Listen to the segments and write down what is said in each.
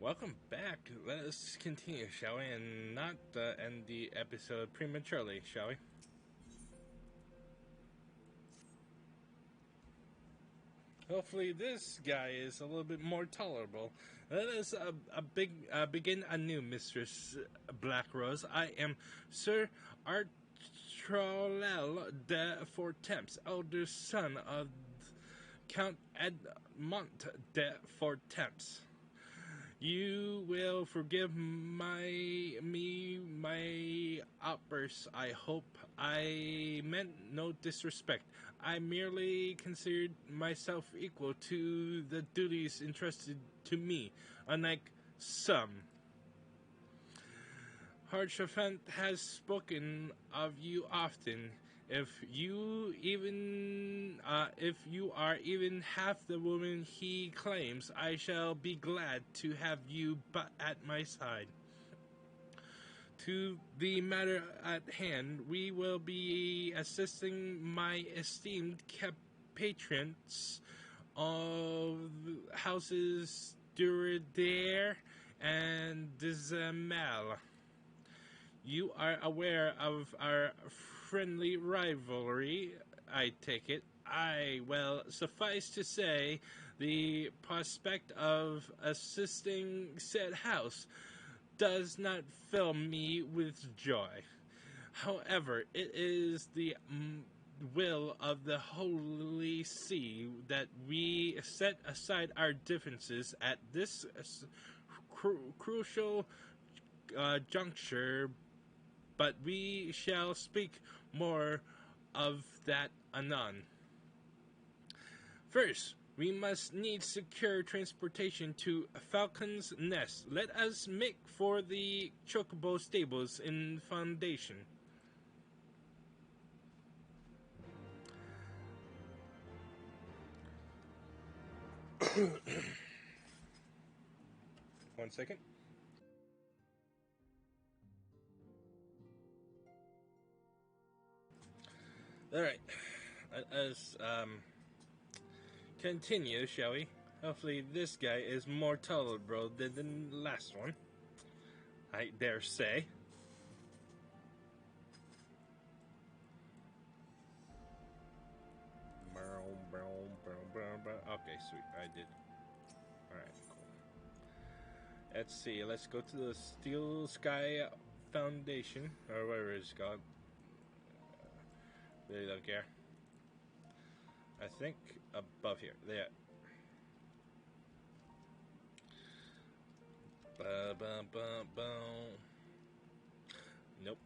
Welcome back. Let us continue, shall we? And not end the episode prematurely, shall we? Hopefully, this guy is a little bit more tolerable. Let us begin anew, Mistress Black Rose. I am Sir Artrolel de Fortemps, elder son of Count Edmont de Fortemps. You will forgive my outbursts, I hope. I meant no disrespect. I merely considered myself equal to the duties entrusted to me, unlike some. Harshafant has spoken of you often. If you are even half the woman he claims, I shall be glad to have you at my side. To the matter at hand, we will be assisting my esteemed patrons of houses Duridaire and Dizamel. You are aware of our friendly rivalry, I take it. Suffice to say, the prospect of assisting said house does not fill me with joy. However, it is the will of the Holy See that we set aside our differences at this crucial juncture, but we shall speak more of that anon. First, we must need secure transportation to Falcon's Nest. Let us make for the Chocobo stables in Foundation. One second. Alright. Let us continue, shall we? Hopefully this guy is more tolerable than the last one. I dare say. Okay, sweet. I did. Alright, cool. Let's see. Let's go to the Steel Sky Foundation, or whatever it's called. They don't care. I think above here. There. Nope.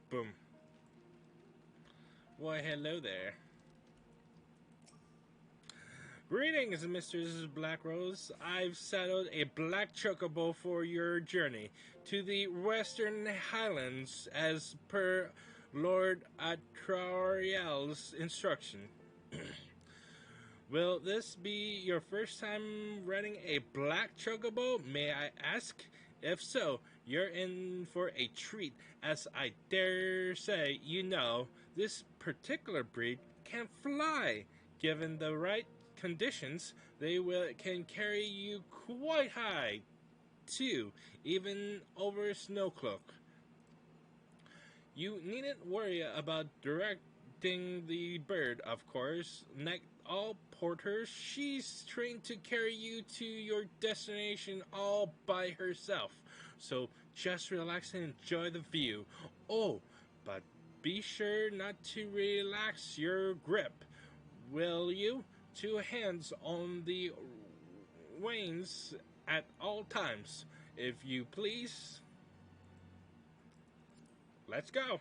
Boom. Why, hello there. Greetings, Mrs. Blackrose. I've saddled a black chocobo for your journey to the Western Highlands as per Lord Atrariel's instruction. Will this be your first time riding a black chocobo, may I ask? If so, you're in for a treat, as I dare say you know this particular breed can fly. Given the right conditions, can carry you quite high, too, even over Snowcloak. You needn't worry about directing the bird, of course. Like all porters, she's trained to carry you to your destination all by herself. So just relax and enjoy the view. Oh, but be sure not to relax your grip, will you? 2 hands on the reins at all times, if you please. Let's go.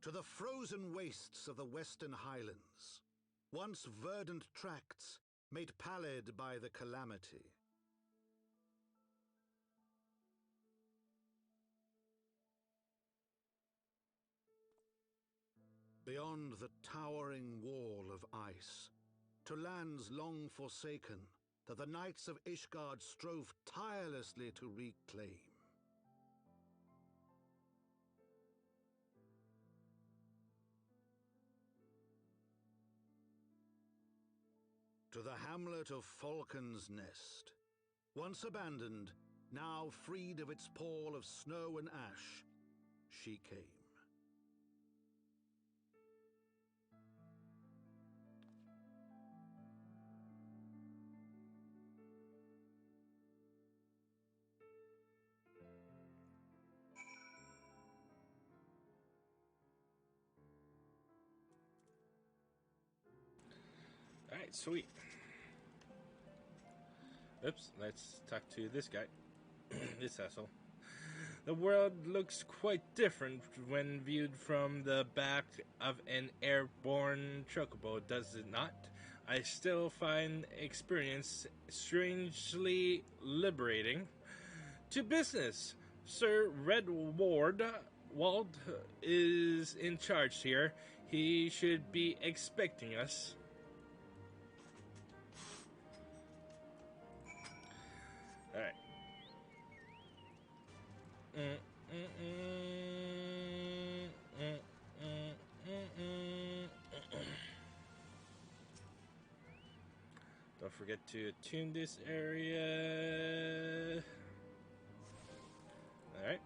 To the frozen wastes of the Western Highlands, once verdant tracts made pallid by the calamity. beyond the towering wall of ice, to lands long forsaken that the knights of Ishgard strove tirelessly to reclaim. To the hamlet of Falcon's Nest, once abandoned, now freed of its pall of snow and ash, she came. Alright, sweet. Oops, let's talk to this guy. This asshole. The world looks quite different when viewed from the back of an airborne chocobo, does it not? I still find experience strangely liberating. To business! Sir Redward Wald is in charge here. He should be expecting us. Alright. Don't forget to attune this area. Alright.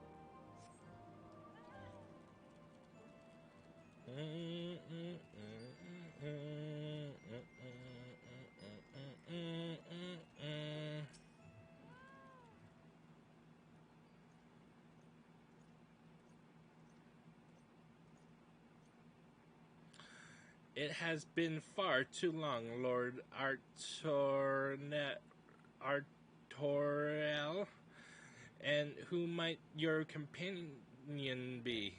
It has been far too long, Lord Artoriel. And who might your companion be?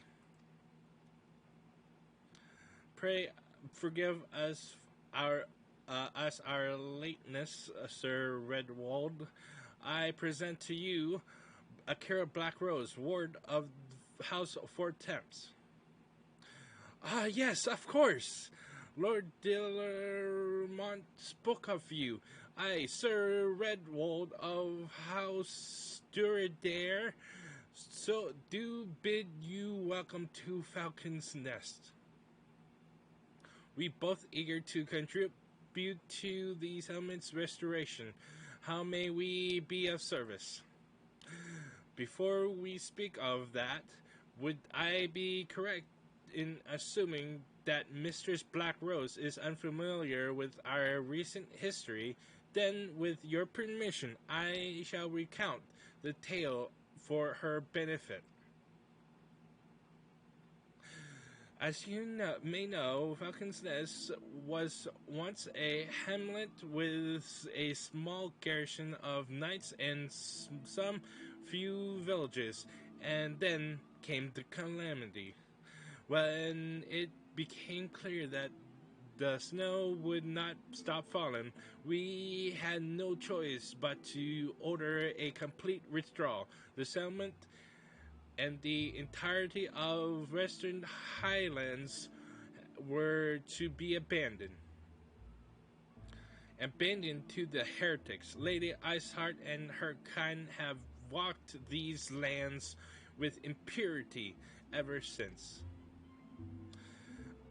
Pray forgive us our lateness, Sir Redwald. I present to you Akira Blackrose, Ward of House Fort Thames. Ah, yes, of course. Lord Dillermont spoke of you. I, Sir Redwald of House Duradare, so do bid you welcome to Falcon's Nest. We both eager to contribute to the settlement's restoration. How may we be of service? Before we speak of that, would I be correct in assuming that Mistress Blackrose is unfamiliar with our recent history? Then, with your permission, I shall recount the tale for her benefit. As you may know, Falcon's Nest was once a hamlet with a small garrison of knights and some few villages, and then came the calamity. When it became clear that the snow would not stop falling, we had no choice but to order a complete withdrawal. The settlement and the entirety of Western Highlands were to be abandoned. Abandoned to the heretics. Lady Iceheart and her kind have walked these lands with impurity ever since.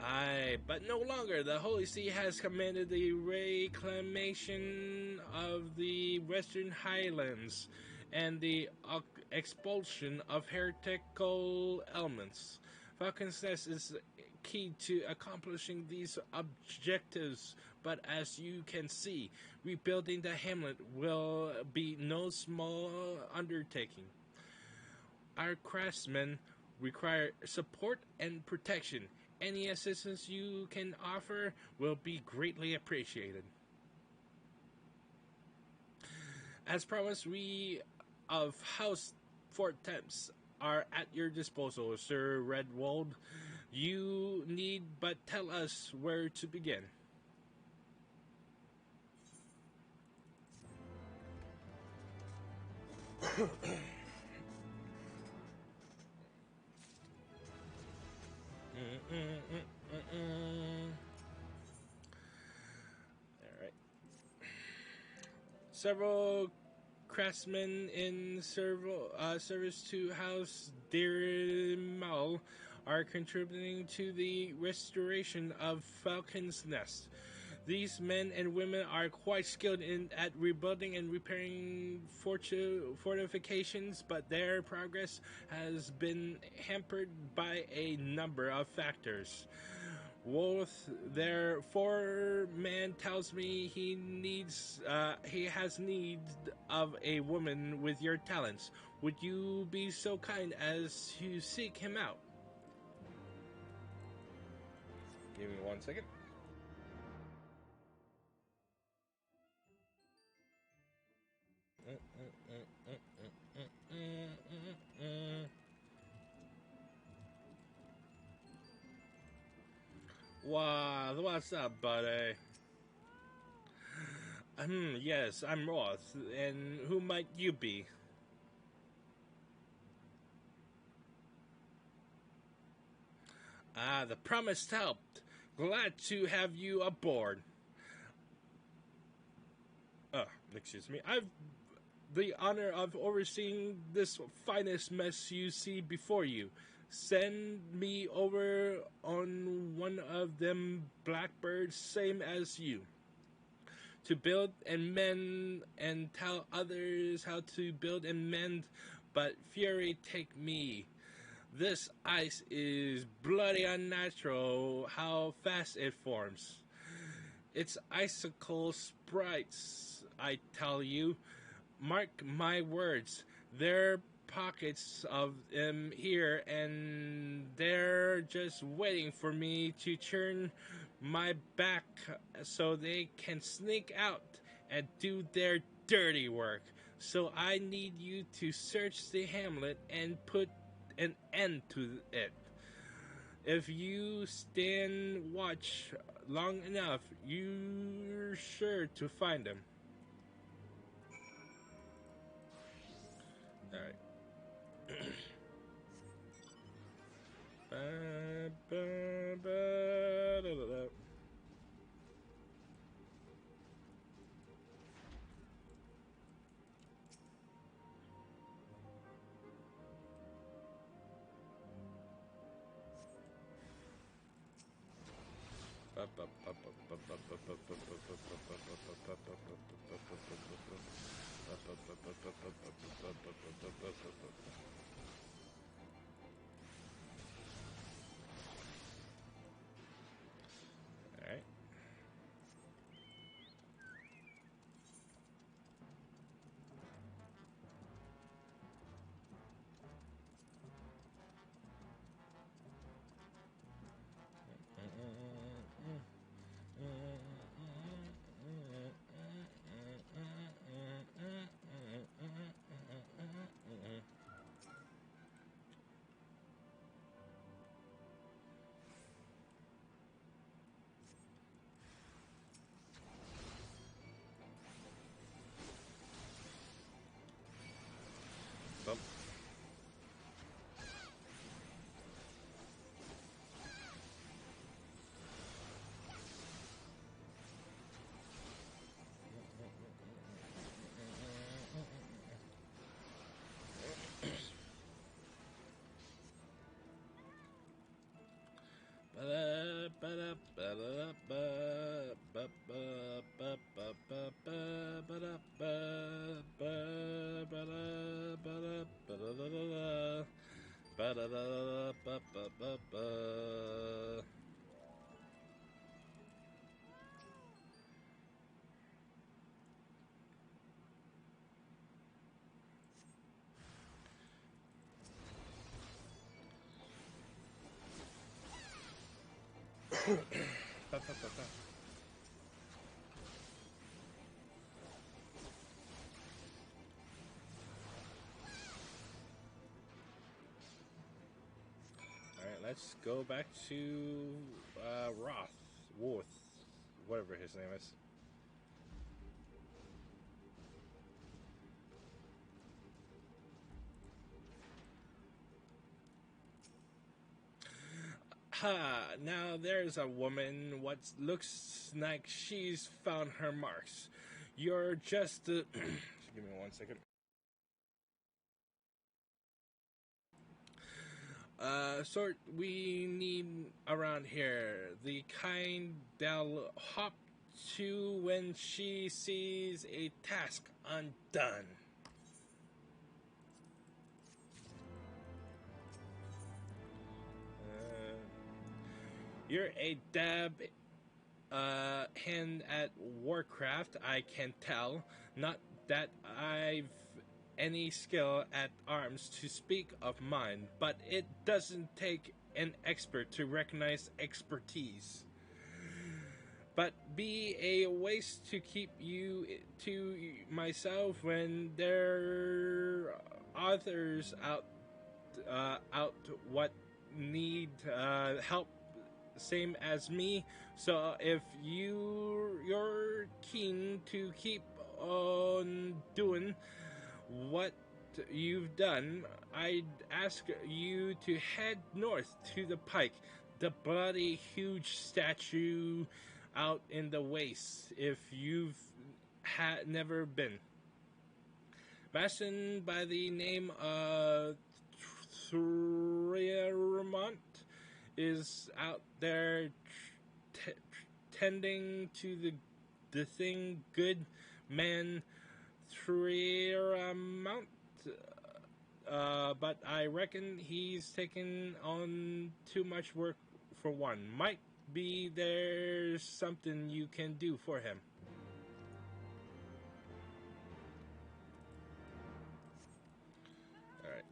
Aye, but no longer. The Holy See has commanded the reclamation of the Western Highlands and the expulsion of heretical elements. Falcon's Nest is key to accomplishing these objectives, but as you can see, rebuilding the hamlet will be no small undertaking. Our craftsmen require support and protection. Any assistance you can offer will be greatly appreciated. As promised, we of House Fort Thames are at your disposal, Sir Redwald. You need but tell us where to begin. All right. Several craftsmen in service to House Dirimal are contributing to the restoration of Falcon's Nest. These men and women are quite skilled at rebuilding and repairing fortifications, but their progress has been hampered by a number of factors. Wolf, their foreman, tells me he has need of a woman with your talents. Would you be so kind as to seek him out? Give me 1 second. Wow, what's up, buddy? Yes, I'm Roth, and who might you be? Ah, the promised help. Glad to have you aboard. Excuse me. I've the honor of overseeing this finest mess you see before you. Send me over on one of them blackbirds, same as you, to build and mend and tell others how to build and mend, but fury take me. This ice is bloody unnatural how fast it forms. It's icicle sprites, I tell you. Mark my words, there are pockets of them here, and they're just waiting for me to turn my back so they can sneak out and do their dirty work. So I need you to search the hamlet and put an end to it. If you stand watch long enough, you're sure to find them. All right. Ba, ba, ba, da, da, da. Ba, ba, ba, ba, ba, ba, ba, ba, ba, ba, ba, ba, ba, ba, All right. Bump. Alright, let's go back to Worth, whatever his name is. Ha! Now there's a woman what looks like she's found her marks. You're just give me 1 second. Sort we need around here. The kind they'll hop to when she sees a task undone. You're a dab hand at Warcraft, I can tell. Not that I've any skill at arms to speak of mine, but it doesn't take an expert to recognize expertise. But be a waste to keep you to myself when there are others out what need help same as me. So if you're keen to keep on doing what you've done, I'd ask you to head north to the pike, the bloody huge statue out in the wastes, if you've never been. Mason by the name of Thiermont is out there tending to the thing. Good man Thiermont, but I reckon he's taken on too much work for one. Might be there's something you can do for him. All right.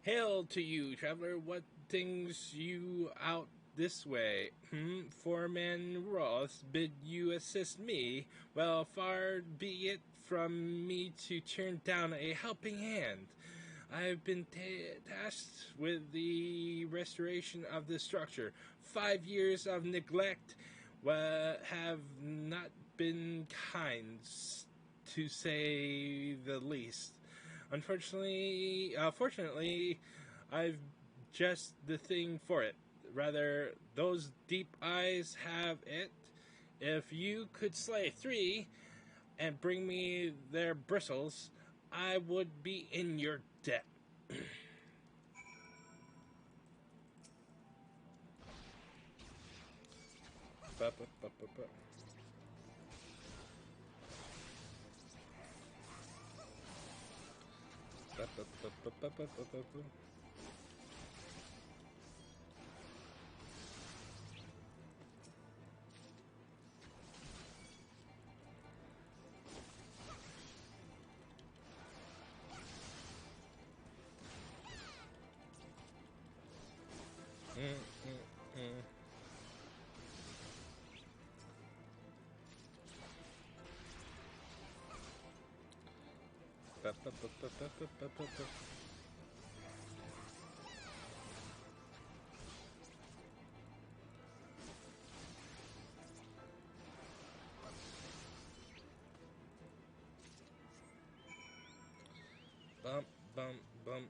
Hail to you, traveler. What things you out this way? Foreman Roth bid you assist me. Well, far be it from me to turn down a helping hand. I've been tasked with the restoration of the structure. 5 years of neglect have not been kind, to say the least. Fortunately, I've just the thing for it. Rather, those deep eyes have it. If you could slay 3 and bring me their bristles, I would be in your debt. Bump, bump, bump.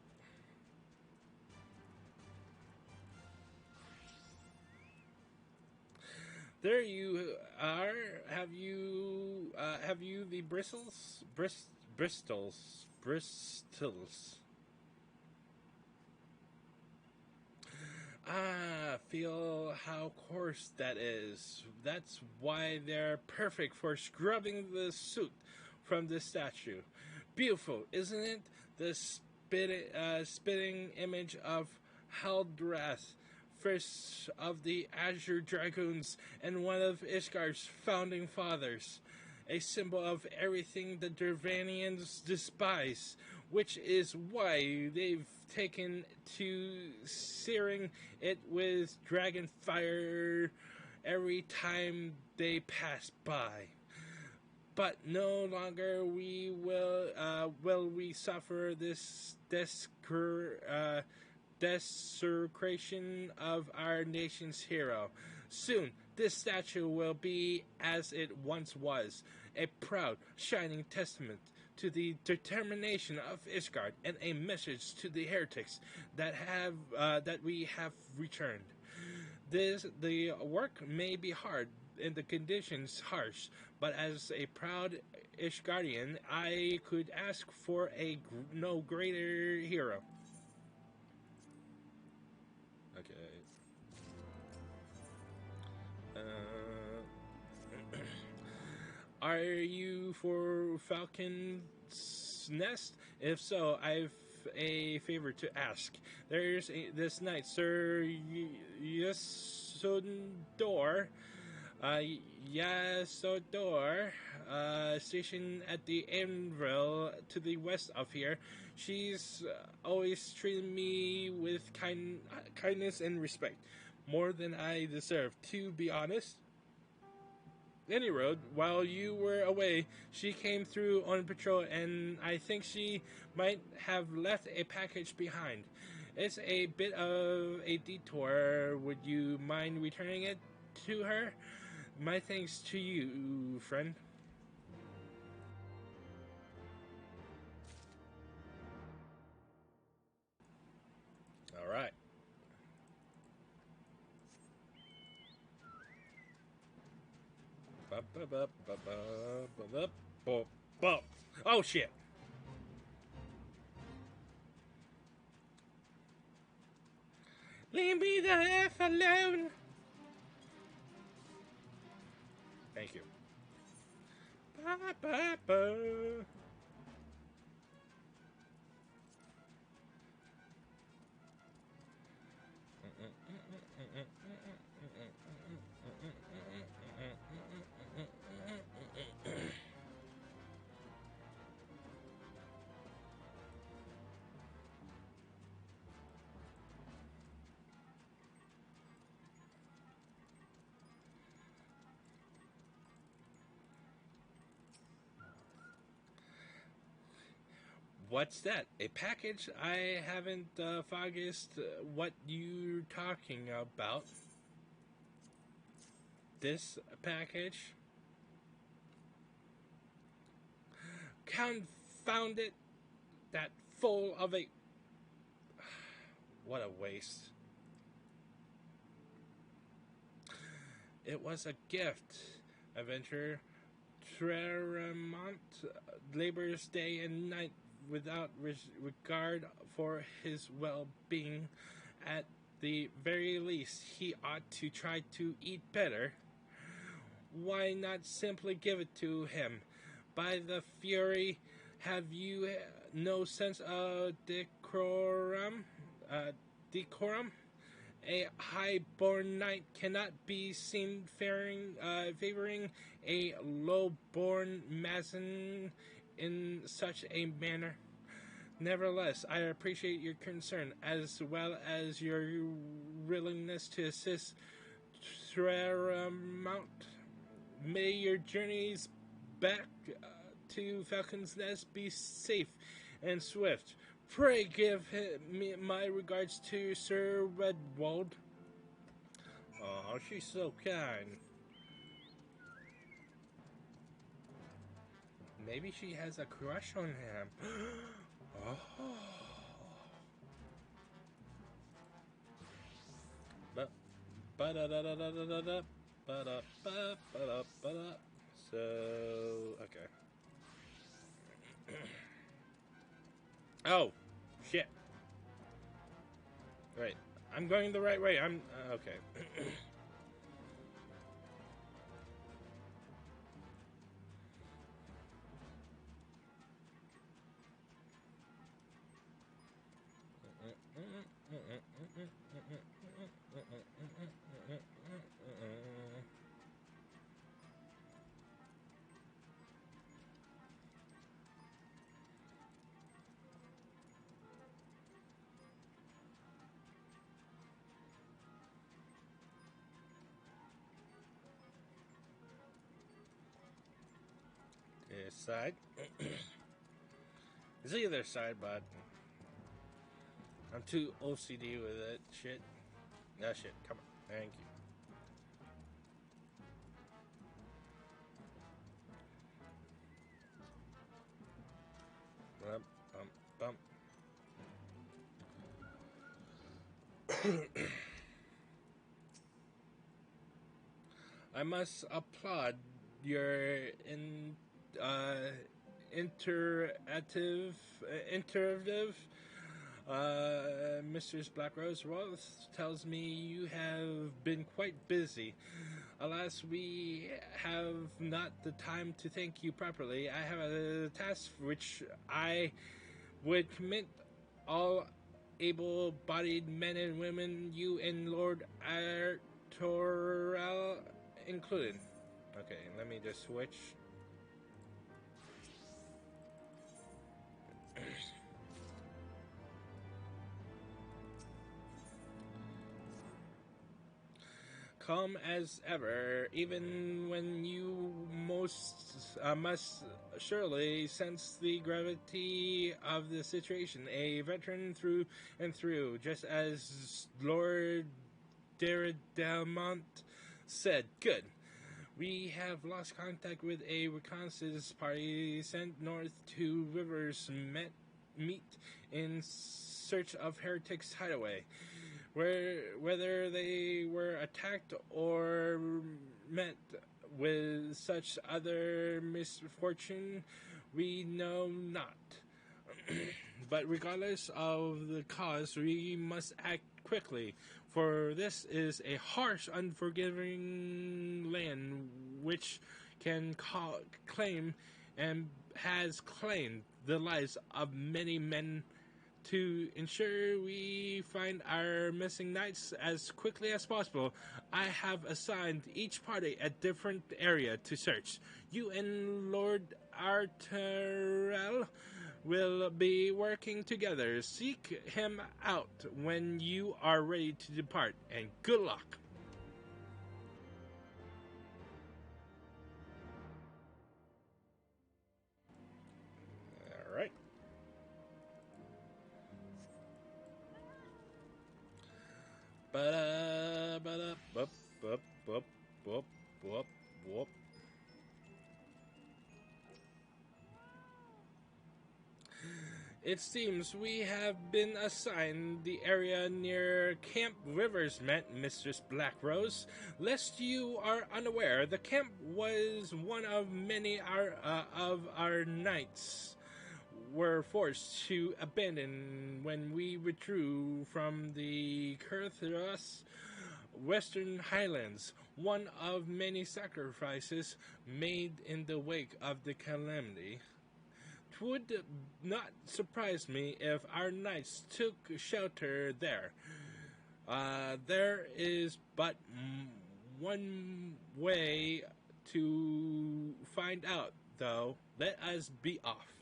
There you are. Have you the bristles? Bristles. Ah, feel how coarse that is. That's why they're perfect for scrubbing the soot from the statue. Beautiful, isn't it? The spitting image of Haldrath, first of the Azure Dragoons and one of Ishgar's founding fathers. A symbol of everything the Dervanians despise, which is why they've taken to searing it with dragon fire every time they pass by. But no longer will we suffer this desecration of our nation's hero. Soon, this statue will be as it once was, a proud, shining testament to the determination of Ishgard and a message to the heretics that we have returned. The work may be hard and the conditions harsh, but as a proud Ishgardian, I could ask for no greater hero. Okay. Are you for Falcon's Nest? If so, I've a favor to ask. There's this night, Sir Yasodor, stationed at the anvil to the west of here. She's always treated me with kindness and respect, more than I deserve, to be honest. Any road, while you were away, she came through on patrol, and I think she might have left a package behind. It's a bit of a detour. Would you mind returning it to her? My thanks to you, friend. All right. Oh shit. Leave me the F alone. Thank you. What's that? A package? I haven't fogged what you're talking about. This package? Confound it! That full of a... What a waste. It was a gift. Adventure. Tremont labors day and night without regard for his well-being. At the very least, he ought to try to eat better. Why not simply give it to him? By the Fury, have you no sense of decorum? A high-born knight cannot be seen favoring a low-born mason in such a manner. Nevertheless, I appreciate your concern, as well as your willingness to assist Tremont. May your journeys back to Falcon's Nest be safe and swift. Pray give my regards to Sir Redwald. Oh, she's so kind. Maybe she has a crush on him. Oh. So, okay. Oh, shit. Right. I'm going the right way. I'm okay. This side. It's either side, but I'm too OCD with it. Shit. No shit. Come on. Thank you. Bump, bump, bump. I must applaud your uh, interactive, iterative. Mistress Blackrose Roth tells me you have been quite busy. Alas, we have not the time to thank you properly. I have a task which I would commit all able-bodied men and women, you and Lord Artorel included. Okay, let me just switch. Calm as ever, even when you must surely sense the gravity of the situation. A veteran through and through, just as Lord Deridamont said. Good. We have lost contact with a reconnaissance party sent north to Rivers meet in search of heretics' hideaway. Whether they were attacked or met with such other misfortune, we know not. But regardless of the cause, we must act quickly, for this is a harsh, unforgiving land which can claim and has claimed the lives of many men. To ensure we find our missing knights as quickly as possible, I have assigned each party a different area to search. You and Lord Arterel will be working together. Seek him out when you are ready to depart, and good luck. All right. Ba-da, ba-da, bup, bup, bup, bup, bup, bup. It seems we have been assigned the area near Camp Rivers met Mistress Blackrose. Lest you are unaware, the camp was one of many of our knights were forced to abandon when we withdrew from the Kurthras Western Highlands, one of many sacrifices made in the wake of the calamity. 'Twould not surprise me if our knights took shelter there. There is but one way to find out, though. Let us be off.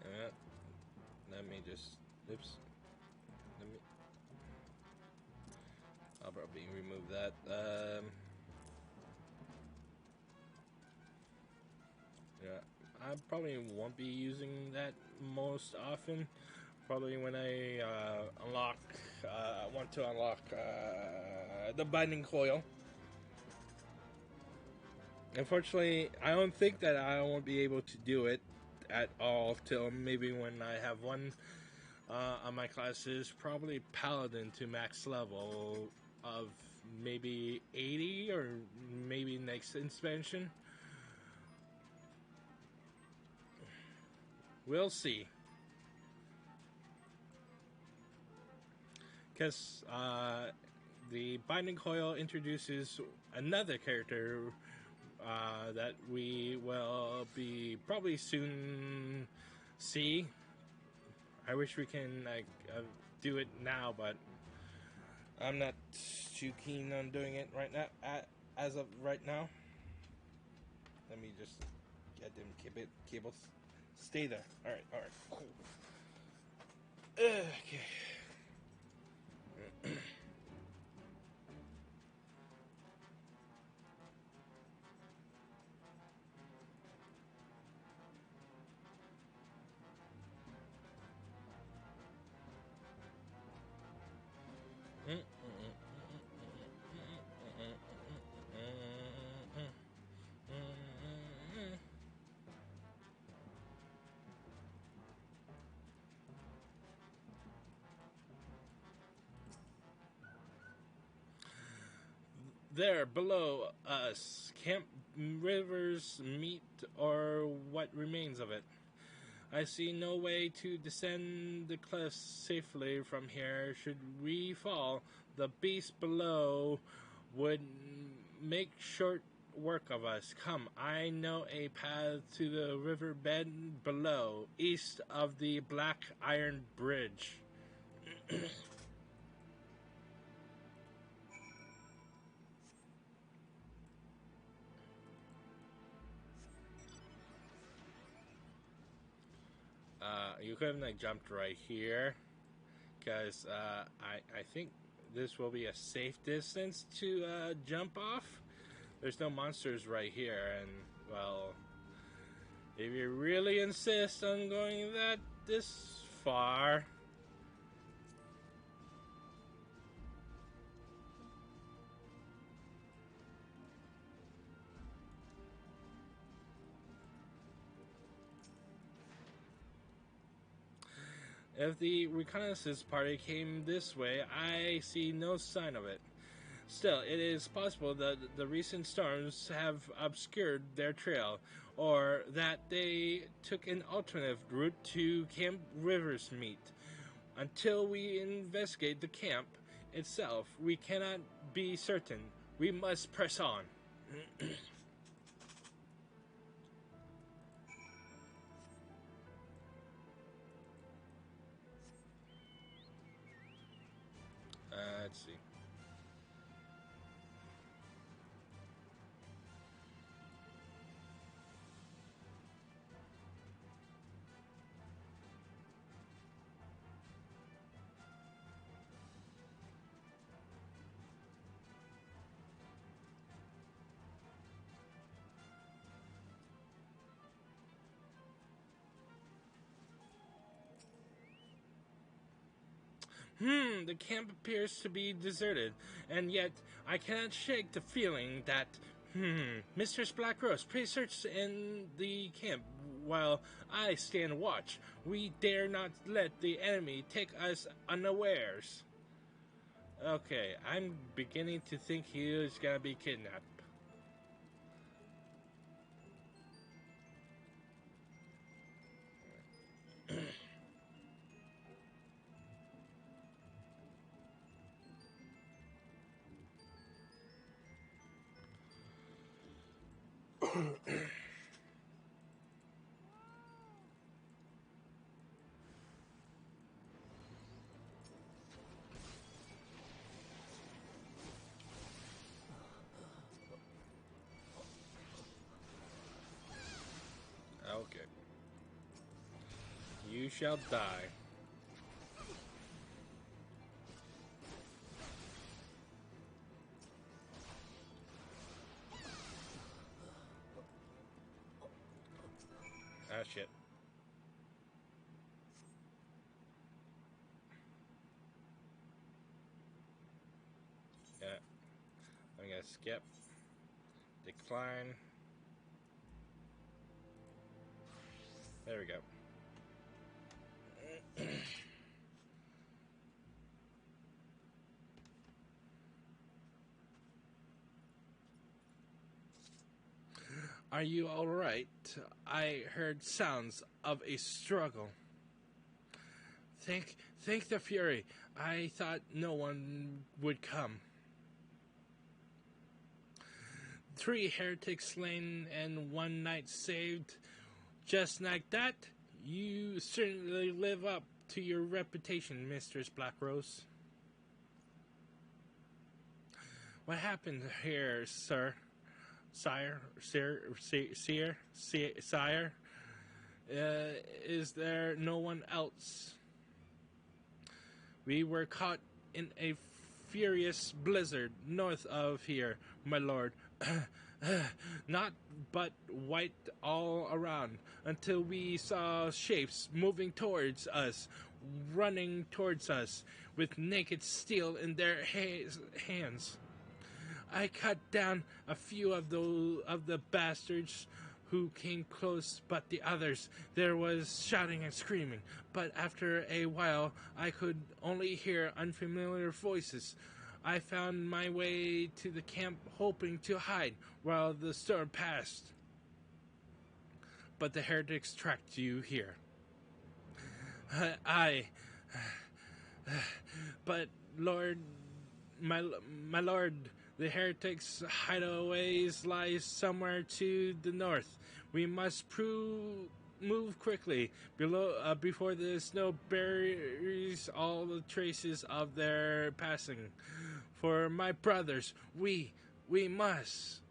Uh, Let me just. Oops. Let me. I'll probably remove that. Yeah, I probably won't be using that most often. Probably when I want to unlock the binding coil. Unfortunately, I don't think that I won't be able to do it at all till maybe when I have one on my classes, probably Paladin to max level of maybe 80 or maybe next expansion. We'll see. Because the Binding Coil introduces another character that we will be probably soon see. I wish we can do it now, but I'm not too keen on doing it right now. As of right now, let me just get them cables. Stay there. All right, cool. Okay. There, below us, Camp Rivers meet, or what remains of it. I see no way to descend the cliffs safely from here. Should we fall, the beast below would make short work of us. Come, I know a path to the riverbed below, east of the Black Iron Bridge. You could have jumped right here, because I think this will be a safe distance to jump off. There's no monsters right here, and well, if you really insist on going this far. If the reconnaissance party came this way, I see no sign of it. Still, it is possible that the recent storms have obscured their trail, or that they took an alternative route to Camp Rivers Meet. Until we investigate the camp itself, we cannot be certain. We must press on. Let's see. The camp appears to be deserted, and yet I cannot shake the feeling that, Mistress Blackrose, please search in the camp while I stand watch. We dare not let the enemy take us unawares. Okay, I'm beginning to think he is gonna be kidnapped. Okay. You shall die. Ah, shit. Yeah. I'm gonna skip. Decline. There we go. Are you all right? I heard sounds of a struggle. Thank the Fury. I thought no one would come. 3 heretics slain and 1 knight saved. Just like that, you certainly live up to your reputation, Mistress Blackrose. What happened here, sir? Sire? Sire? Is there no one else? We were caught in a furious blizzard north of here, my lord. Not but white all around until we saw shapes moving towards us, running towards us with naked steel in their hands. I cut down a few of the bastards who came close, but the others, there was shouting and screaming. But after a while, I could only hear unfamiliar voices. I found my way to the camp, hoping to hide while the storm passed. But the heretics tracked you here. But Lord, my lord, the heretics' hideaways lie somewhere to the north. We must move quickly before the snow buries all the traces of their passing. For my brothers, we must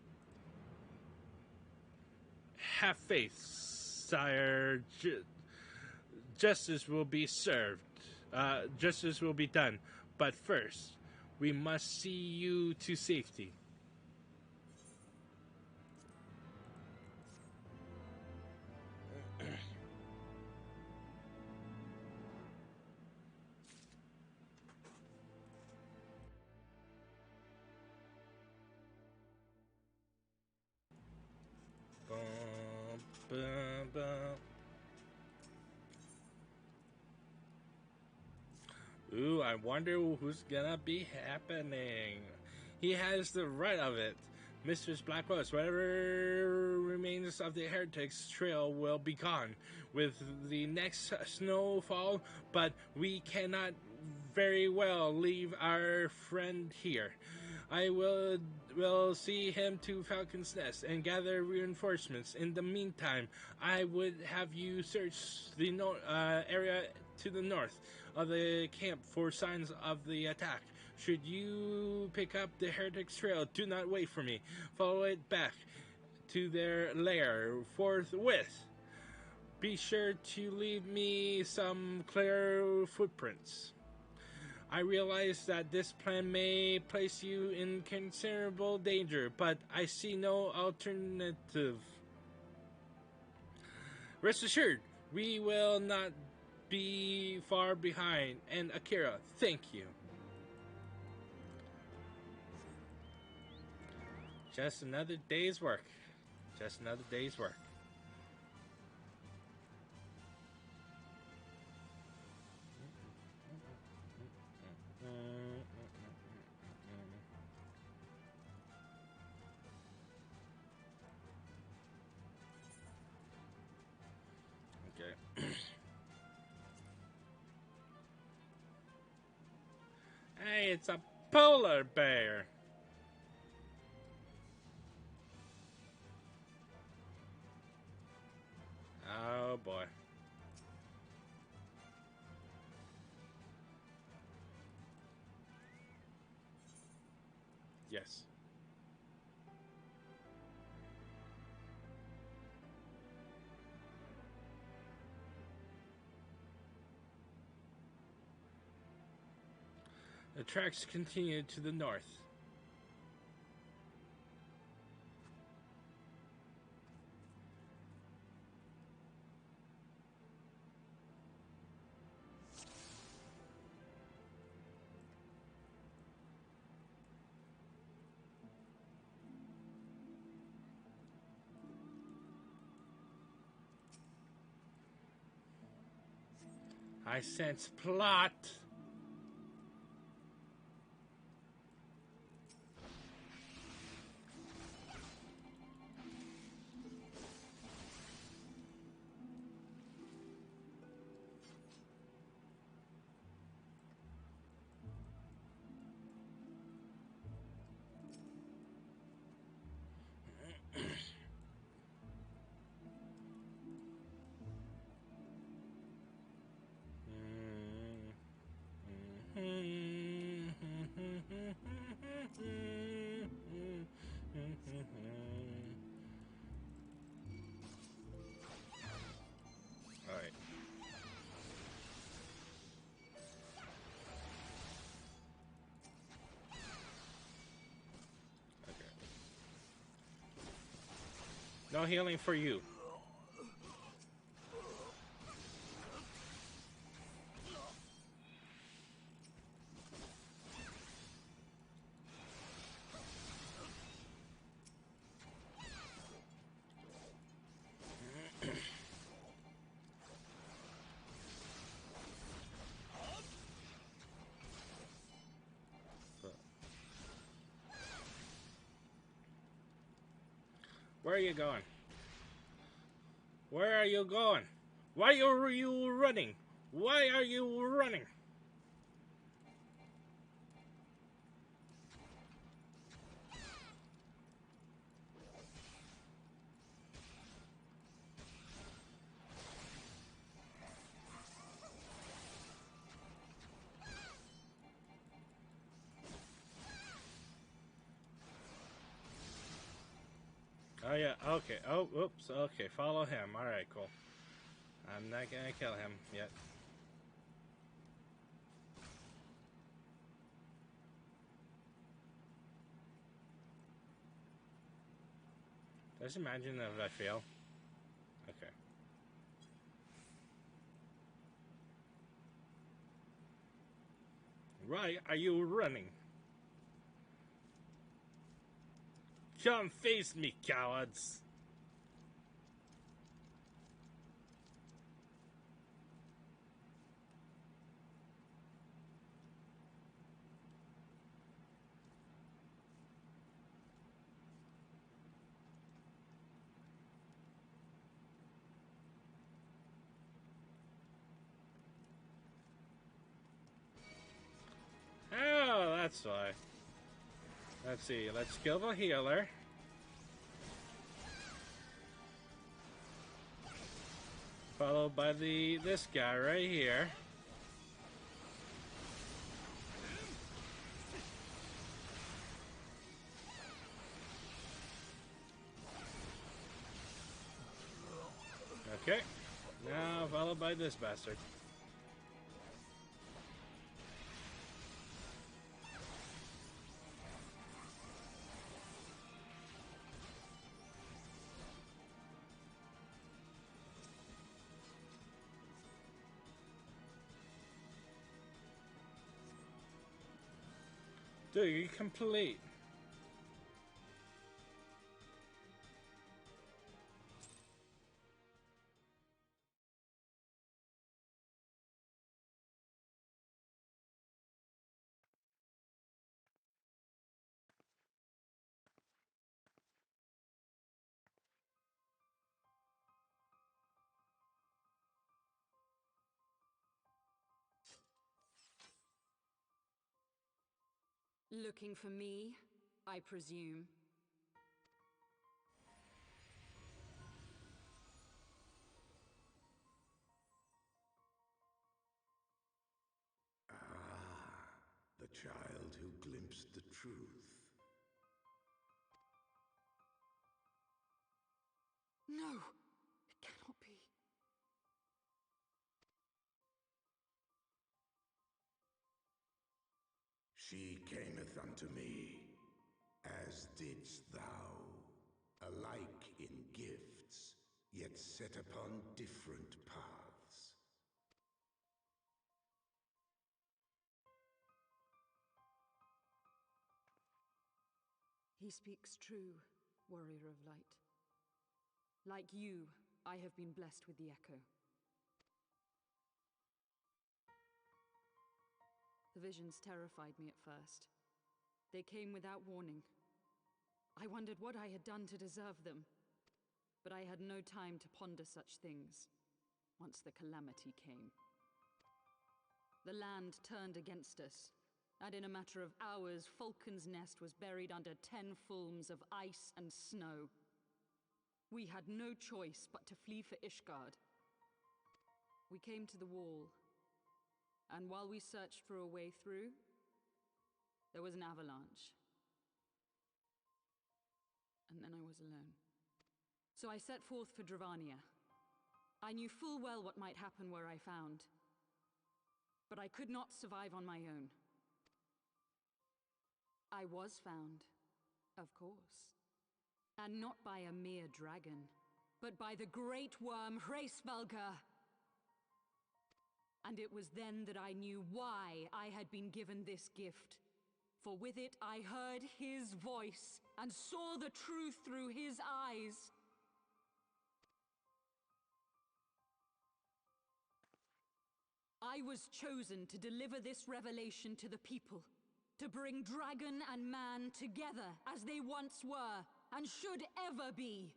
have faith, sire. Justice will be served. Justice will be done. But first, we must see you to safety. Ooh, I wonder who's gonna be happening. He has the right of it. Mistress Blackrose, whatever remains of the heretics trail will be gone with the next snowfall, but we cannot very well leave our friend here. I will see him to Falcon's Nest and gather reinforcements. In the meantime, I would have you search the area to the north of the camp for signs of the attack. Should you pick up the heretics trail, do not wait for me. Follow it back to their lair forthwith. Be sure to leave me some clear footprints. I realize that this plan may place you in considerable danger, but I see no alternative. Rest assured, we will not be far behind. And Akira, thank you. Just another day's work. Just another day's work. Okay. Hey, it's a polar bear. Oh boy. Yes. The tracks continue to the north. I sense plot. Alright. Okay. No healing for you. Where are you going? Where are you going? Why are you running? Why are you running? Oh yeah, okay. Oh, whoops. Okay, follow him. Alright, cool. I'm not gonna kill him yet. Just imagine if I fail. Okay. Why are you running? Come face me, cowards! Oh, that's why. Let's see. Let's kill the healer. Followed by this guy right here. Okay. Now followed by this bastard. Dude, you're complete. Looking for me, I presume. Ah, the child who glimpsed the truth. No, it cannot be. She cameth unto me, as didst thou, alike in gifts, yet set upon different paths. He speaks true, warrior of light. Like you, I have been blessed with the echo. The visions terrified me at first. They came without warning. I wondered what I had done to deserve them. But I had no time to ponder such things, once the calamity came. The land turned against us, and in a matter of hours, Falcon's Nest was buried under 10 fulms of ice and snow. We had no choice but to flee for Ishgard. We came to the wall, and while we searched for a way through, there was an avalanche. and then I was alone. So I set forth for Dravania. I knew full well what might happen were I found. But I could not survive on my own. I was found, of course. And not by a mere dragon, but by the great worm Hraesvelgr. And it was then that I knew why I had been given this gift. For with it I heard his voice, and saw the truth through his eyes. I was chosen to deliver this revelation to the people, to bring dragon and man together as they once were, and should ever be.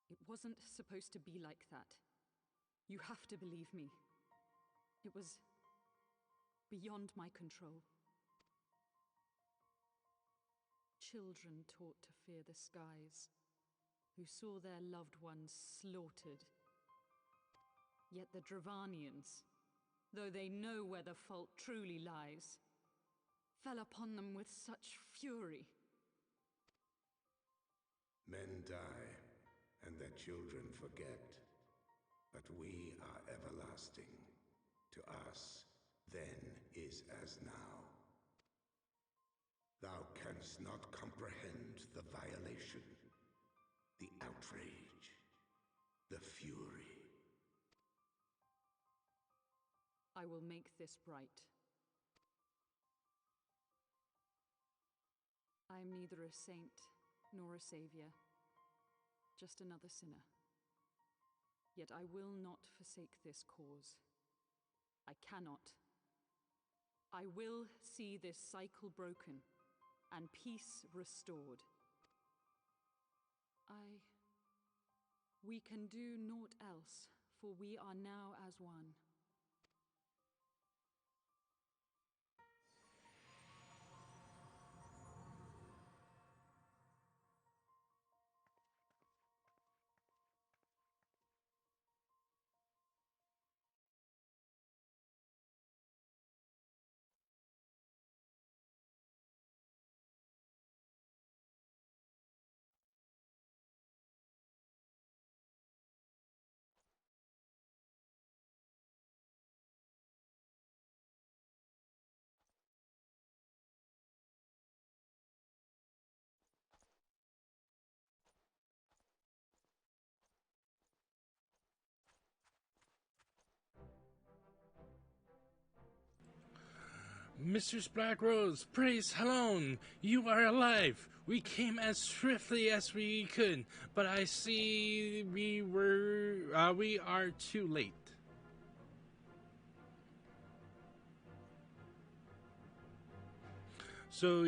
It wasn't supposed to be like that. You have to believe me. It was beyond my control. Children taught to fear the skies, who saw their loved ones slaughtered. Yet the Dravanians, though they know where the fault truly lies, fell upon them with such fury. Men die, and their children forget. But we are everlasting. To us, then is as now. Thou canst not comprehend the violation, the outrage, the fury. I will make this right. I am neither a saint nor a savior, just another sinner. Yet I will not forsake this cause. I cannot. I will see this cycle broken and peace restored. We can do naught else, for we are now as one. Mistress Blackrose, praise Halone! You are alive! We came as swiftly as we could, but I see we are too late. So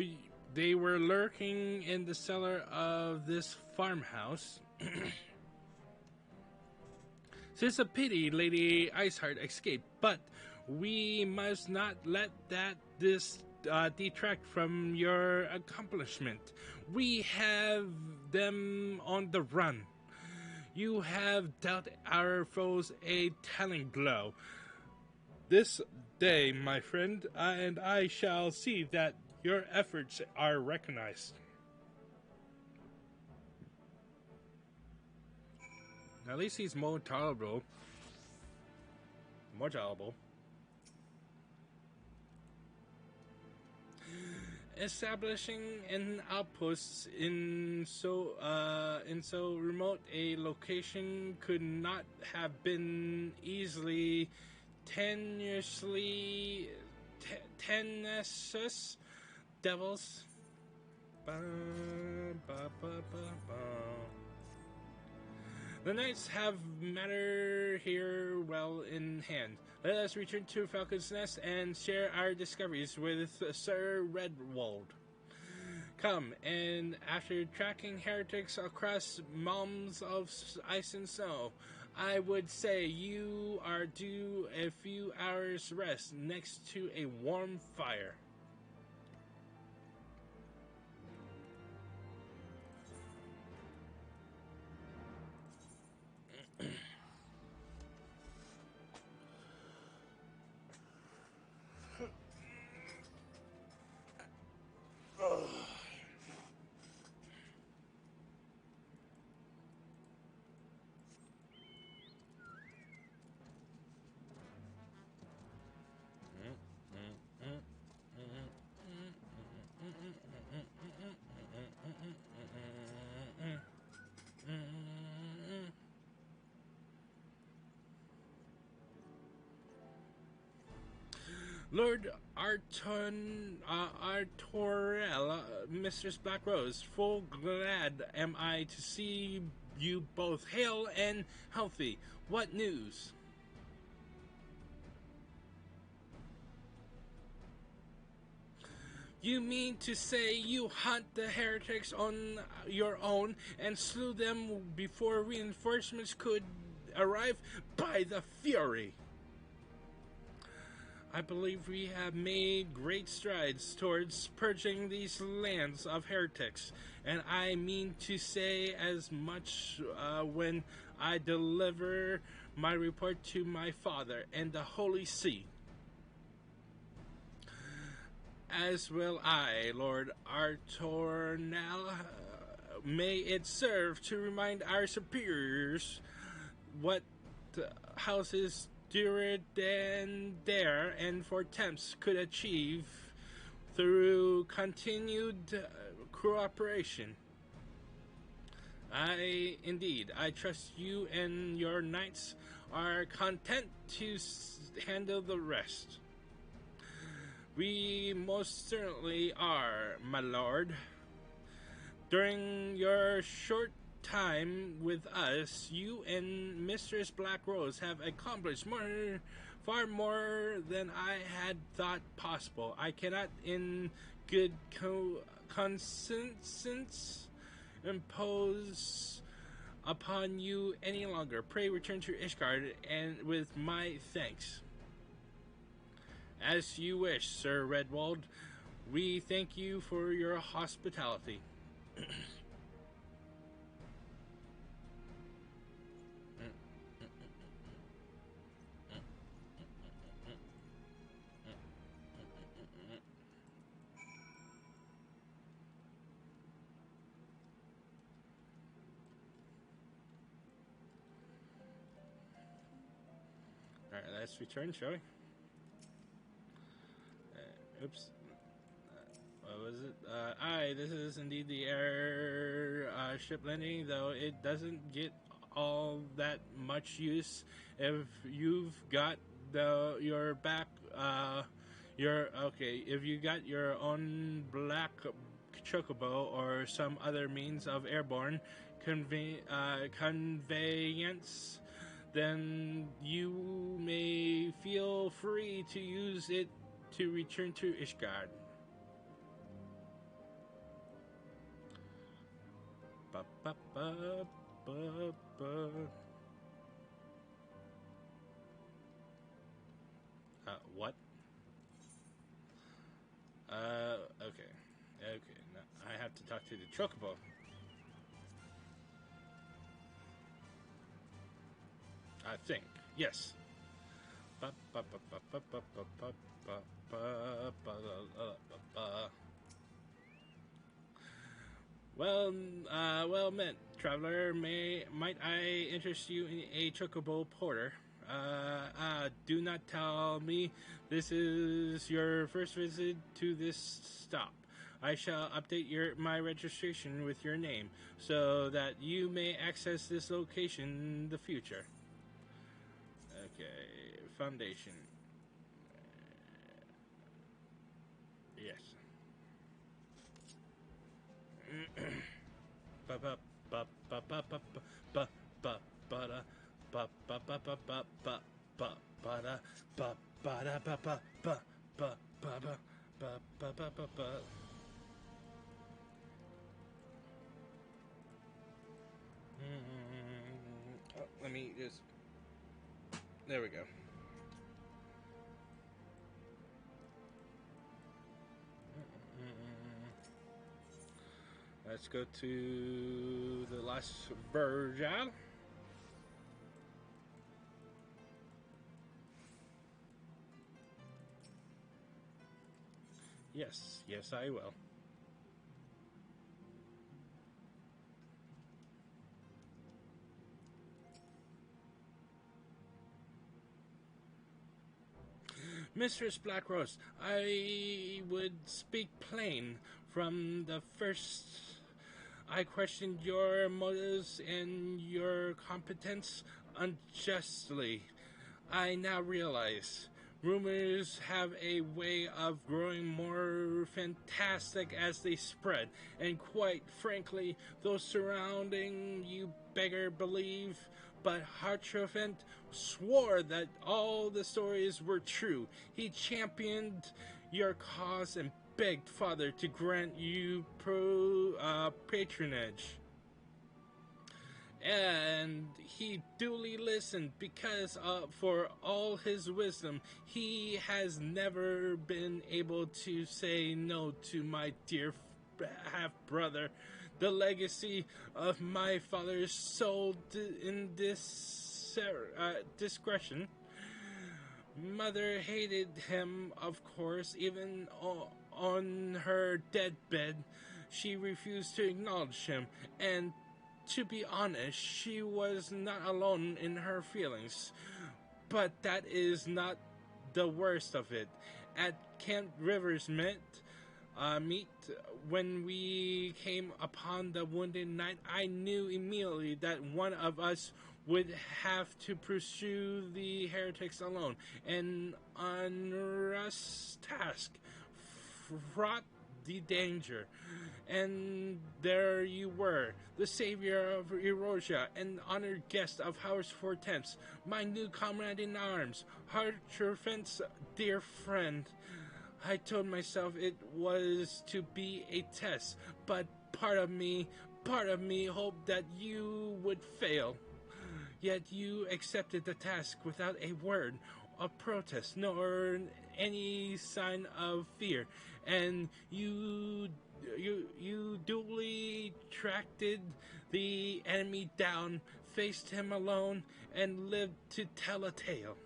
they were lurking in the cellar of this farmhouse. It's a pity Lady Iceheart escaped, but we must not let this detract from your accomplishment. We have them on the run. You have dealt our foes a telling blow. This day, my friend, and I shall see that your efforts are recognized. At least he's more tolerable. More tolerable. Establishing an outpost in so remote a location could not have been easily tenacious devils. Ba, ba, ba, ba, ba. The knights have matter here well in hand. Let us return to Falcon's Nest and share our discoveries with Sir Redwold. Come, and after tracking heretics across realms of ice and snow, I would say you are due a few hours' rest next to a warm fire. Lord Artorel, Mistress Black Rose, full glad am I to see you both hale and healthy. What news? You mean to say you hunt the heretics on your own and slew them before reinforcements could arrive? By the Fury! I believe we have made great strides towards purging these lands of heretics, and I mean to say as much when I deliver my report to my father and the Holy See. As will I, Lord Artornal. May it serve to remind our superiors what houses Durandare and Fortemps could achieve through continued cooperation. I trust you and your knights are content to handle the rest. We most certainly are, my lord. During your short time with us, you and Mistress Black Rose have accomplished far more than I had thought possible. I cannot, in good conscience, impose upon you any longer. Pray return to Ishgard, and with my thanks. As you wish, Sir Redwald. We thank you for your hospitality. Alright, let's return, shall we? Oops. What was it? Aye, this is indeed the air ship landing, though it doesn't get all that much use if you've got your back, if you got your own black chocobo or some other means of airborne conveyance, then you may feel free to use it to return to Ishgard. What? Okay. Now I have to talk to the chocobo. I think. Yes. Well met, traveler. Might I interest you in a chocobo porter? Do not tell me this is your first visit to this stop. I shall update my registration with your name so that you may access this location in the future. Okay, Foundation. Yes. Let me just. There we go. Let's go to the last Virgil. Yes, I will. Mistress Blackrose, I would speak plain. From the first, I questioned your motives and your competence unjustly. I now realize Rumors have a way of growing more fantastic as they spread, and quite frankly, those surrounding you beggar believe. But Hartrofent swore that all the stories were true. He championed your cause and begged Father to grant you patronage. And he duly listened because for all his wisdom, he has never been able to say no to my dear half-brother. The legacy of my father's soul in this discretion. Mother hated him, of course, even on her deathbed. She refused to acknowledge him, and to be honest, she was not alone in her feelings. But that is not the worst of it. At Camp Rivers meet, when we came upon the wounded knight, I knew immediately that one of us would have to pursue the heretics alone. An onerous task, fraught the danger. And there you were, the savior of Erosia, an honored guest of House 4/10, my new comrade in arms, Hartrofent's dear friend. I told myself it was to be a test, but part of me hoped that you would fail. Yet you accepted the task without a word of protest, nor any sign of fear, and you duly tracked the enemy down, faced him alone, and lived to tell a tale.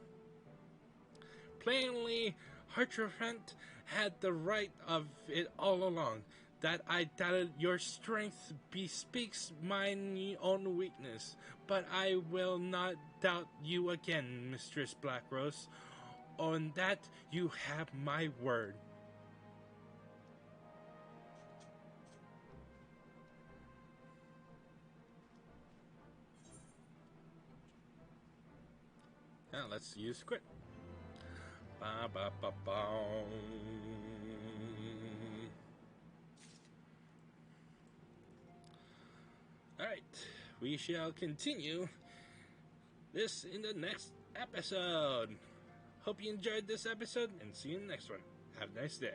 Plainly, Hartrofent had the right of it all along. That I doubted your strength bespeaks mine own weakness, but I will not doubt you again, Mistress Blackrose. On that you have my word. Now let's use script. Ba ba ba ba. Alright, we shall continue this in the next episode. Hope you enjoyed this episode and see you in the next one. Have a nice day.